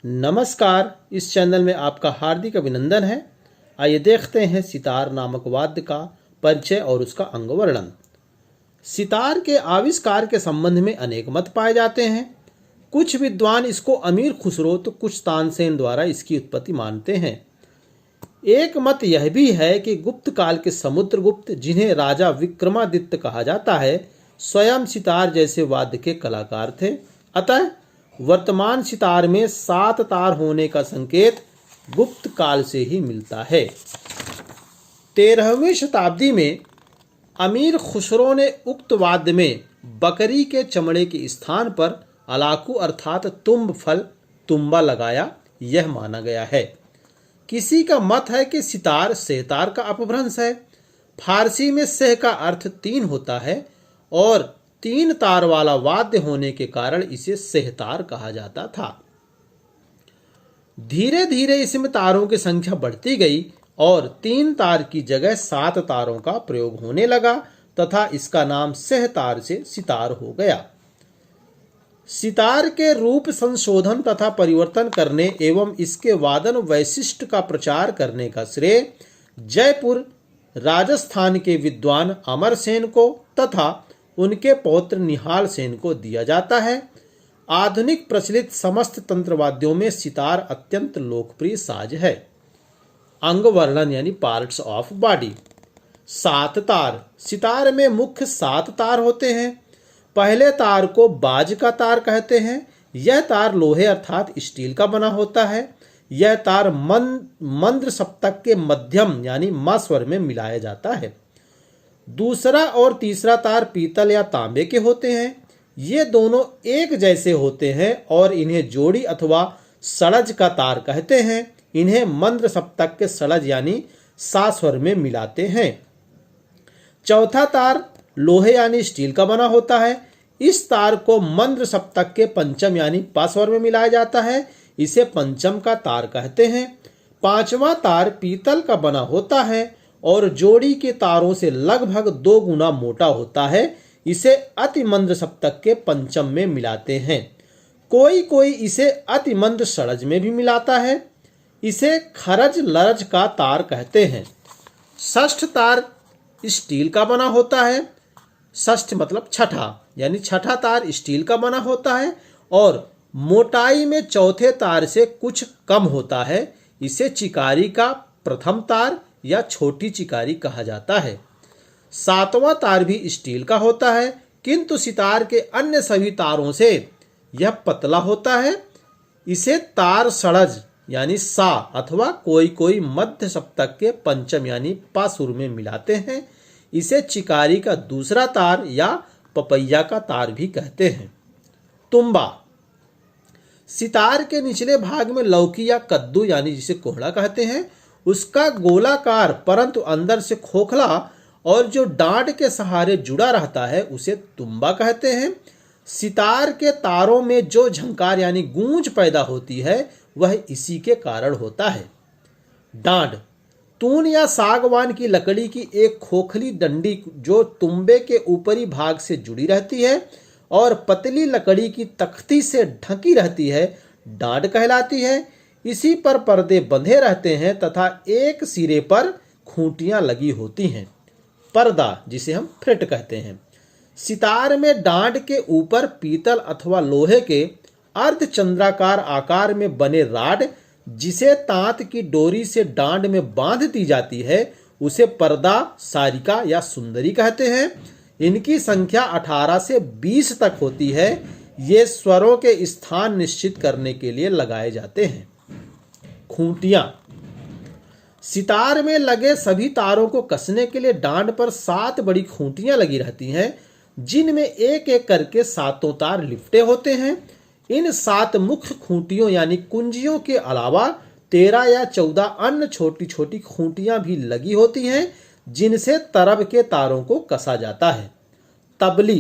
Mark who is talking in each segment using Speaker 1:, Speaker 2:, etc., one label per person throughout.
Speaker 1: नमस्कार। इस चैनल में आपका हार्दिक अभिनंदन है। आइए देखते हैं सितार नामक वाद्य का परिचय और उसका अंग वर्णन। सितार के आविष्कार के संबंध में अनेक मत पाए जाते हैं। कुछ विद्वान इसको अमीर खुसरो तो कुछ तानसेन द्वारा इसकी उत्पत्ति मानते हैं। एक मत यह भी है कि गुप्त काल के समुद्रगुप्त, जिन्हें राजा विक्रमादित्य कहा जाता है, स्वयं सितार जैसे वाद्य के कलाकार थे। अतः वर्तमान सितार में 7 तार होने का संकेत गुप्त काल से ही मिलता है। 13वीं शताब्दी में अमीर खुसरो ने उक्त वाद्य में बकरी के चमड़े के स्थान पर अलाकू अर्थात तुम्ब फल तुम्बा लगाया, यह माना गया है। किसी का मत है कि सितार सेहतार का अपभ्रंश है। फारसी में सेह का अर्थ 3 होता है और 3 तार वाला वाद्य होने के कारण इसे सेहतार कहा जाता था। धीरे धीरे इसमें तारों की संख्या बढ़ती गई और 3 तार की जगह 7 तारों का प्रयोग होने लगा तथा इसका नाम सेहतार से सितार हो गया। सितार के रूप संशोधन तथा परिवर्तन करने एवं इसके वादन वैशिष्ट का प्रचार करने का श्रेय जयपुर राजस्थान के विद्वान अमर सेन को तथा उनके पौत्र निहाल सेन को दिया जाता है। आधुनिक प्रचलित समस्त तंत्रवाद्यों में सितार अत्यंत लोकप्रिय साज है। अंग वर्णन यानी पार्ट्स ऑफ बॉडी। 7 तार। सितार में मुख्य 7 तार होते हैं। पहले तार को बाज का तार कहते हैं। यह तार लोहे अर्थात स्टील का बना होता है। यह तार मंद्र सप्तक के मध्यम यानी म स्वर में मिलाया जाता है। दूसरा और तीसरा तार पीतल या तांबे के होते हैं। ये दोनों एक जैसे होते हैं और इन्हें जोड़ी अथवा सड़ज का तार कहते हैं। इन्हें मंद्र सप्तक के सड़ज यानी सा स्वर में मिलाते हैं। चौथा तार लोहे यानी स्टील का बना होता है। इस तार को मंद्र सप्तक के पंचम यानी पा स्वर में मिलाया जाता है। इसे पंचम का तार कहते हैं। 5वां तार पीतल का बना होता है और जोड़ी के तारों से लगभग 2 गुना मोटा होता है। इसे अति मंद्र सप्तक के पंचम में मिलाते हैं। कोई इसे अति मंद्र षडज में भी मिलाता है। इसे खरज लरज का तार कहते हैं। 6ठ तार स्टील का बना होता है। 6ठ मतलब छठा, यानी छठा तार स्टील का बना होता है और मोटाई में चौथे तार से कुछ कम होता है। इसे चिकारी का प्रथम तार या छोटी चिकारी कहा जाता है। 7वां तार भी स्टील का होता है, किंतु सितार के अन्य सभी तारों से यह पतला होता है। इसे तार सड़ज यानी सा अथवा कोई मध्य सप्तक के पंचम यानी पा सुर में मिलाते हैं। इसे चिकारी का दूसरा तार या पपैया का तार भी कहते हैं। तुम्बा। सितार के निचले भाग में लौकी या कद्दू यानी जिसे कोहड़ा कहते हैं, उसका गोलाकार परंतु अंदर से खोखला और जो डांड के सहारे जुड़ा रहता है उसे तुम्बा कहते हैं। सितार के तारों में जो झंकार यानी गूंज पैदा होती है वह इसी के कारण होता है। डांड। तून या सागवान की लकड़ी की एक खोखली डंडी जो तुम्बे के ऊपरी भाग से जुड़ी रहती है और पतली लकड़ी की तख्ती से ढकी रहती है, डांड कहलाती है। इसी पर पर्दे बंधे रहते हैं तथा एक सिरे पर खूंटियां लगी होती हैं। पर्दा, जिसे हम फ्रेट कहते हैं। सितार में डांड के ऊपर पीतल अथवा लोहे के अर्धचंद्राकार आकार में बने राड, जिसे तांत की डोरी से डांड में बांध दी जाती है, उसे पर्दा, सारिका या सुंदरी कहते हैं। इनकी संख्या 18 से 20 तक होती है। ये स्वरों के स्थान निश्चित करने के लिए लगाए जाते हैं। खूंटियां। सितार में लगे सभी तारों को कसने के लिए डांड पर 7 बड़ी खूंटियां लगी रहती हैं, जिनमें एक एक करके 7 तार लिपटे होते हैं। इन 7 मुख्य खूंटियों यानी कुंजियों के अलावा 13 या 14 अन्य छोटी छोटी खूंटियां भी लगी होती हैं, जिनसे तरब के तारों को कसा जाता है। तबली।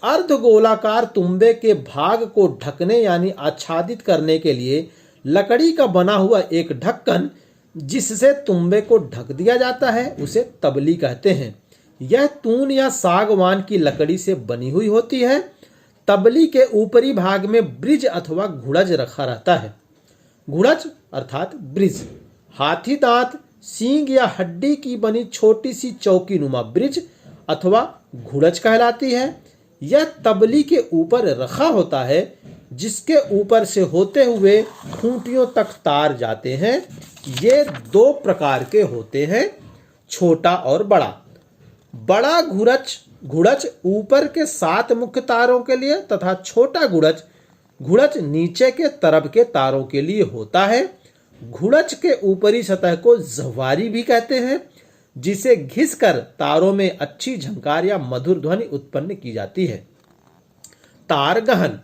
Speaker 1: अर्धगोलाकार तुम्बे के भाग को ढकने यानी आच्छादित करने के लिए लकड़ी का बना हुआ एक ढक्कन, जिससे तुम्बे को ढक दिया जाता है, उसे तबली कहते हैं। यह तून या सागवान की लकड़ी से बनी हुई होती है। तबली के ऊपरी भाग में ब्रिज अथवा घुड़ज रखा रहता है। घुड़च अर्थात ब्रिज। हाथी दांत सींग या हड्डी की बनी छोटी सी चौकी नुमा ब्रिज अथवा घुड़च कहलाती है। यह तबली के ऊपर रखा होता है जिसके ऊपर से होते हुए खूंटियों तक तार जाते हैं। ये दो प्रकार के होते हैं, छोटा और बड़ा। बड़ा घुड़च ऊपर के 7 मुख्य तारों के लिए तथा छोटा घुड़च नीचे के तरफ के तारों के लिए होता है। घुड़च के ऊपरी सतह को जवारी भी कहते हैं, जिसे घिसकर तारों में अच्छी झंकार या मधुर ध्वनि उत्पन्न की जाती है। तार गहन,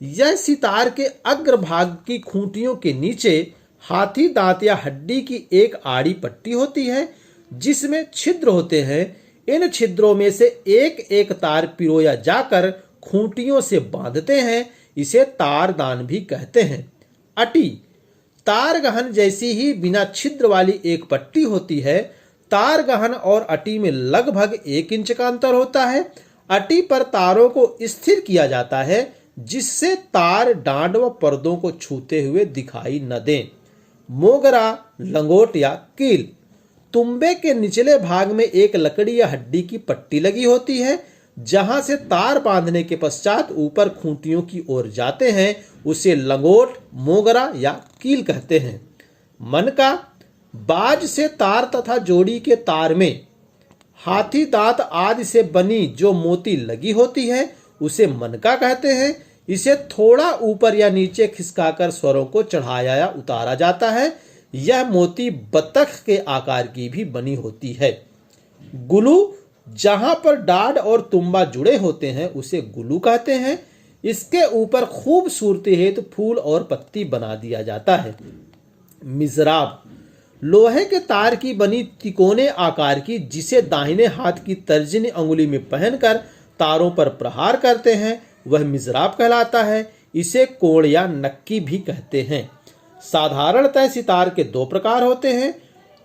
Speaker 1: यह सितार के अग्रभाग की खूंटियों के नीचे हाथी दांत या हड्डी की एक आड़ी पट्टी होती है जिसमें छिद्र होते हैं। इन छिद्रों में से एक एक तार पिरोया जाकर खूंटियों से बांधते हैं। इसे तारदान भी कहते हैं। अटी, तार गहन जैसी ही बिना छिद्र वाली एक पट्टी होती है। तार गहन और अटी में लगभग 1 इंच का अंतर होता है। अटी पर तारों को स्थिर किया जाता है जिससे तार डांड व पर्दों को छूते हुए दिखाई न दें। मोगरा, लंगोट या कील, तुम्बे के निचले भाग में एक लकड़ी या हड्डी की पट्टी लगी होती है जहां से तार बांधने के पश्चात ऊपर खूंटियों की ओर जाते हैं। उसे लंगोट, मोगरा या कील कहते हैं। मनका, बाज से तार तथा जोड़ी के तार में हाथी दांत आदि से बनी जो मोती लगी होती है उसे मनका कहते हैं। इसे थोड़ा ऊपर या नीचे खिसकाकर स्वरों को चढ़ाया या उतारा जाता है। यह मोती बतख के आकार की भी बनी होती है। गुलू, जहां पर डाढ़ और तुम्बा जुड़े होते हैं उसे गुलू कहते हैं। इसके ऊपर खूबसूरती हेतु फूल और पत्ती बना दिया जाता है। मिजराब, लोहे के तार की बनी तिकोने आकार की जिसे दाहिने हाथ की तर्जनी अंगुली में पहनकर तारों पर प्रहार करते हैं वह मिजराब कहलाता है। इसे कोण या नक्की भी कहते हैं। साधारणतः सितार के 2 प्रकार होते हैं,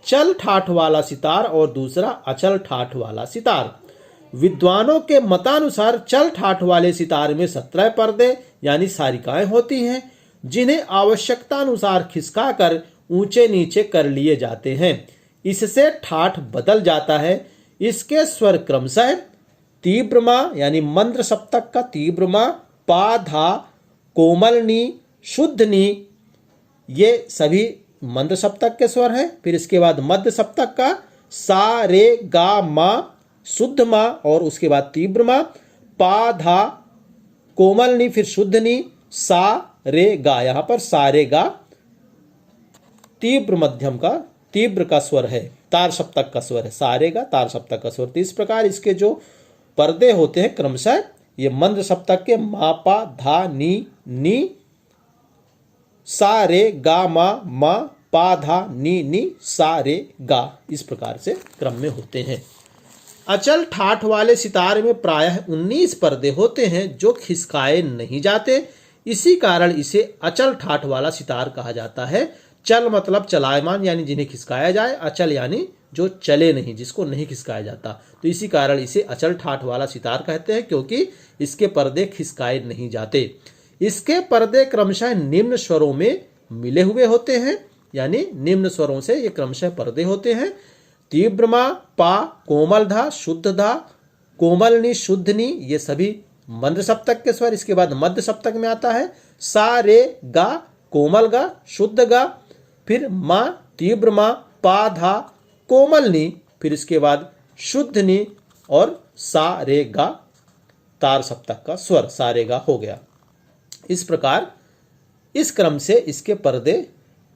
Speaker 1: चल ठाठ वाला सितार और दूसरा अचल ठाठ वाला सितार। विद्वानों के मतानुसार चल ठाठ वाले सितार में 17 पर्दे यानी सारिकाएं होती हैं जिन्हें आवश्यकतानुसार खिसकाकर ऊंचे नीचे कर लिए जाते हैं। इससे ठाठ बदल जाता है। इसके स्वर क्रमशः तीव्र मा यानी मंद्र सप्तक का तीव्र मा, पा धा, कोमल नी, शुद्ध नी, ये सभी मंद्र सप्तक के स्वर हैं। फिर इसके बाद मध्य सप्तक का सा रे गा मा, शुद्ध मा और उसके बाद तीव्र मा, पा धा, कोमल नी, फिर शुद्ध नी, सा रे गा। यहां पर सा रे गा तीव्र मध्यम का तीव्र का स्वर है, तार सप्तक का स्वर है। सा रे गा तार सप्तक का स्वर। तो इस प्रकार इसके जो पर्दे होते हैं क्रमशः ये मंद्र सप्तक के मा, पा, धा, नी, सा रे गा मा, पा, धा, नी, सा रे गा, इस प्रकार से क्रम में होते हैं। अचल ठाठ वाले सितार में प्रायः 19 पर्दे होते हैं जो खिसकाए नहीं जाते। इसी कारण इसे अचल ठाठ वाला सितार कहा जाता है। चल मतलब चलायमान यानी जिन्हें खिसकाया जाए, अचल यानी जो चले नहीं, जिसको नहीं खिसकाया जाता। तो इसी कारण इसे अचल ठाठ वाला सितार कहते हैं क्योंकि इसके पर्दे खिसकाए नहीं जाते। इसके पर्दे क्रमशः निम्न स्वरों में मिले हुए होते हैं, यानी निम्न स्वरों से ये क्रमशः पर्दे होते हैं। तीव्र मा, पा, कोमल धा, शुद्ध धा, कोमल नी, शुद्ध नी, ये सभी मंद्र सप्तक के स्वर। इसके बाद मध्य सप्तक में आता है सा रे गा, कोमल गा, शुद्ध गा, फिर मा, तीव्र मा, पा, धा, कोमल नी, फिर इसके बाद शुद्ध नी और सा रे गा तार सप्तक का स्वर सा रे गा हो गया। इस प्रकार इस क्रम से इसके पर्दे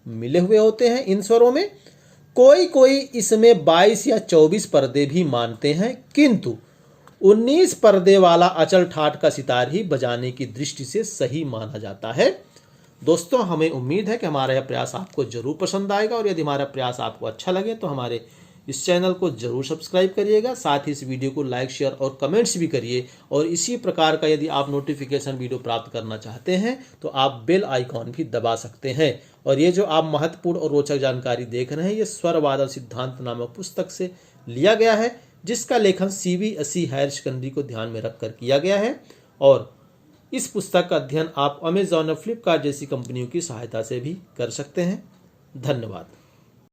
Speaker 1: मिले हुए होते हैं इन स्वरों में। कोई इसमें 22 या 24 पर्दे भी मानते हैं, किंतु 19 पर्दे वाला अचल ठाठ का सितार ही बजाने की दृष्टि से सही माना जाता है। दोस्तों, हमें उम्मीद है कि हमारा यह प्रयास आपको जरूर पसंद आएगा और यदि हमारा प्रयास आपको अच्छा लगे तो हमारे इस चैनल को जरूर सब्सक्राइब करिएगा। साथ ही इस वीडियो को लाइक, शेयर और कमेंट्स भी करिए। और इसी प्रकार का यदि आप नोटिफिकेशन वीडियो प्राप्त करना चाहते हैं तो आप बेल आइकॉन भी दबा सकते हैं। और ये जो आप महत्वपूर्ण और रोचक जानकारी देख रहे हैं ये स्वर वादन सिद्धांत नामक पुस्तक से लिया गया है, जिसका लेखन CBSE हायर सेकेंडरी को ध्यान में रखकर किया गया है। और इस पुस्तक का अध्ययन आप अमेज़ॉन और फ्लिपकार्ट जैसी कंपनियों की सहायता से भी कर सकते हैं। धन्यवाद।